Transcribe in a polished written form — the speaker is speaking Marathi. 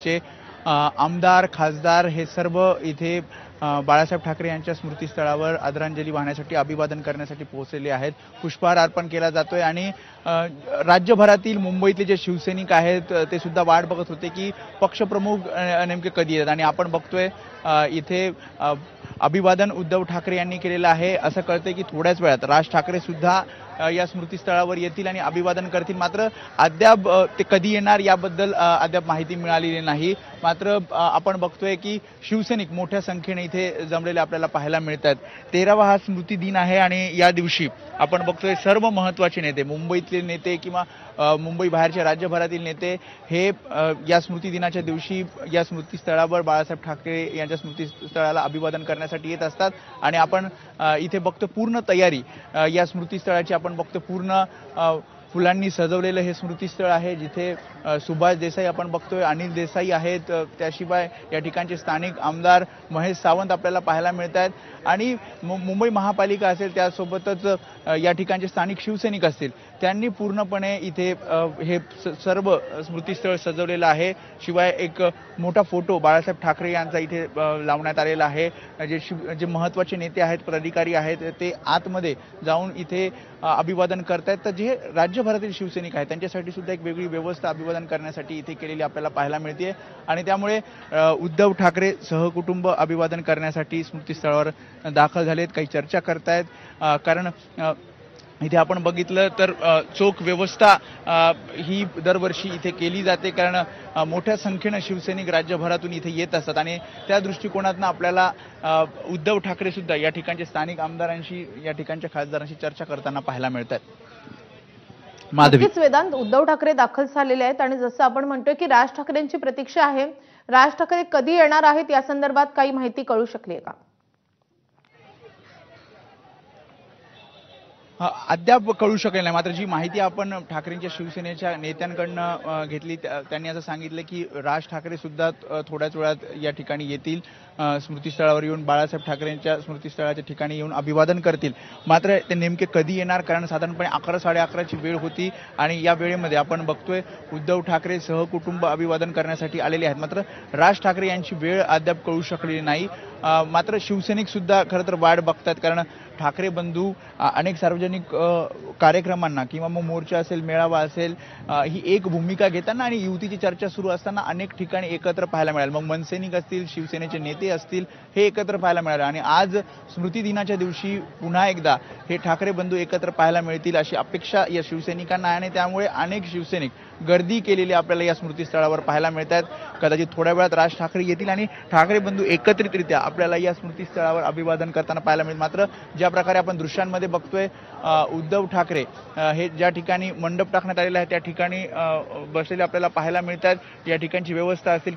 चे आमदार खासदार हे सर्व इथे बाळासाहेब ठाकरे यांच्या स्मृतीस्थळावर आदरांजली वाहण्यासाठी अभिवादन करण्यासाठी पोहोचलेले आहेत। पुष्पहार अर्पण केला जातोय आणि राज्यभरातील मुंबईतले जे शिवसैनिक आहेत ते सुद्धा वाट बघत होते की पक्षप्रमुख नेमके कधी येतात आणि आपण बघतोय इथे अभिवादन उद्धव ठाकरे यांनी केलेलं आहे। असं कळतंय की थोड्याच वेळात राज ठाकरे सुद्धा या स्मृतीस्थळावर येतील आणि अभिवादन करतील। मात्र अद्याप ते कधी येणार याबद्दल अद्याप माहिती मिळालेली नाही। मात्र आपण बघतोय की शिवसैनिक मोठ्या संख्येने इथे जमलेले आपल्याला पाहायला मिळतात। 13वा हा स्मृती दिन आहे आणि या दिवशी आपण बघतोय सर्व महत्त्वाचे नेते मुंबईतले नेते किंवा मुंबई बाहेरच्या राज्यभरातील नेते हे या स्मृती दिनाच्या दिवशी या स्मृतीस्थळावर बाळासाहेब ठाकरे यांच्या स्मृतीस्थळाला अभिवादन करण्यासाठी येत असतात। आणि आपण इथे बघतो पूर्ण तयारी या स्मृतीस्थळाची आपण बघतो पूर्ण फुलांनी सजवलेलं हे स्मृतीस्थळ आहे, जिथे सुभाष देसाई आपण बघतोय, अनिल देसाई आहेत, त्याशिवाय या ठिकाणचे स्थानिक आमदार महेश सावंत आपल्याला पाहायला मिळत आहेत आणि मुंबई महापालिका असेल त्यासोबतच या ठिकाणचे स्थानिक शिवसैनिक असतील त्यांनी पूर्णपणे इथे हे सर्व स्मृतीस्थळ सजवलेलं आहे। शिवाय एक मोठा फोटो बाळासाहेब ठाकरे यांचा इथे लावण्यात आलेला आहे। जे महत्त्वाचे नेते आहेत, पदाधिकारी आहेत ते आतमध्ये जाऊन इथे अभिवादन करतायत। तर जे राज्यभरातील शिवसैनिक आहेत त्यांच्यासाठी सुद्धा एक वेगळी व्यवस्था अभिवादन करण्यासाठी इथे केलेली आपल्याला पाहायला मिळते आणि त्यामुळे उद्धव ठाकरे सहकुटुंब अभिवादन करण्यासाठी स्मृतीस्थळावर दाखल झालेत, काही चर्चा करतायत। कारण इथे आपण बघितलं तर चोख व्यवस्था ही दरवर्षी इथे केली जाते, कारण मोठ्या संख्येने शिवसैनिक राज्यभरातून इथे येत असतात आणि त्या दृष्टिकोनातून आपल्याला उद्धव ठाकरे सुद्धा या ठिकाणचे स्थानिक आमदारांशी या ठिकाणच्या खासदारांशी चर्चा करताना पाहायला मिळतात। नक्कीच वेदांत, उद्धव ठाकरे दाखल झालेले आहेत आणि जसं आपण म्हणतोय की राज ठाकरेंची प्रतीक्षा आहे, राज ठाकरे कधी येणार आहेत या संदर्भात काही माहिती कळू शकली आहे का? अद्याप कळू शकेल नाही। मात्र जी माहिती आपण ठाकरेंच्या शिवसेनेच्या नेत्यांकडनं घेतली त्यांनी असं सांगितलं की राज ठाकरे सुद्धा थोड्याच वेळात या ठिकाणी येतील, स्मृतीस्थळावर येऊन बाळासाहेब ठाकरेंच्या स्मृतीस्थळाच्या ठिकाणी येऊन अभिवादन करतील। मात्र ते नेमके कधी येणार, कारण साधारणपणे 11 साडे11ची वेळ होती आणि या वेळेमध्ये आपण बघतोय उद्धव ठाकरे सहकुटुंब अभिवादन करण्यासाठी आलेले आहेत। मात्र राज ठाकरे यांची वेळ अद्याप कळू शकलेली नाही। मात्र शिवसैनिक सुद्धा खरं तर वाट बघतात, कारण ठाकरे बंधू अनेक सार्वजनिक कार्यक्रमांना किंवा मग मोर्चा असेल, मेळावा असेल, ही एक भूमिका घेताना आणि युतीची चर्चा सुरू असताना अनेक ठिकाणी एकत्र पाहायला मिळाल। मग मनसैनिक असतील, शिवसेनेचे नेते असतील, हे एकत्र पाहायला मिळाले आणि आज स्मृती दिनाच्या दिवशी पुन्हा एकदा हे ठाकरे बंधू एकत्र पाहायला मिळतील अशी अपेक्षा या शिवसैनिकांना आहे आणि त्यामुळे अनेक शिवसैनिक गर्दी केलेली आपल्याला या स्मृतीस्थळावर पाहायला मिळतात। कदाचित थोड्या वेळात राज ठाकरे येतील आणि ठाकरे बंधू एकत्रितरित्या आपल्याला या स्मृतीस्थळावर अभिवादन करताना पाहायला मिळेल। मात्र ज्या प्रकारे आपण दृश्यांमध्ये बघतोय उद्धव ठाकरे हे ज्या ठिकाणी मंडप टाकण्यात आलेला आहे त्या ठिकाणी बसलेले आपल्याला पाहायला मिळतात। या ठिकाणची व्यवस्था असेल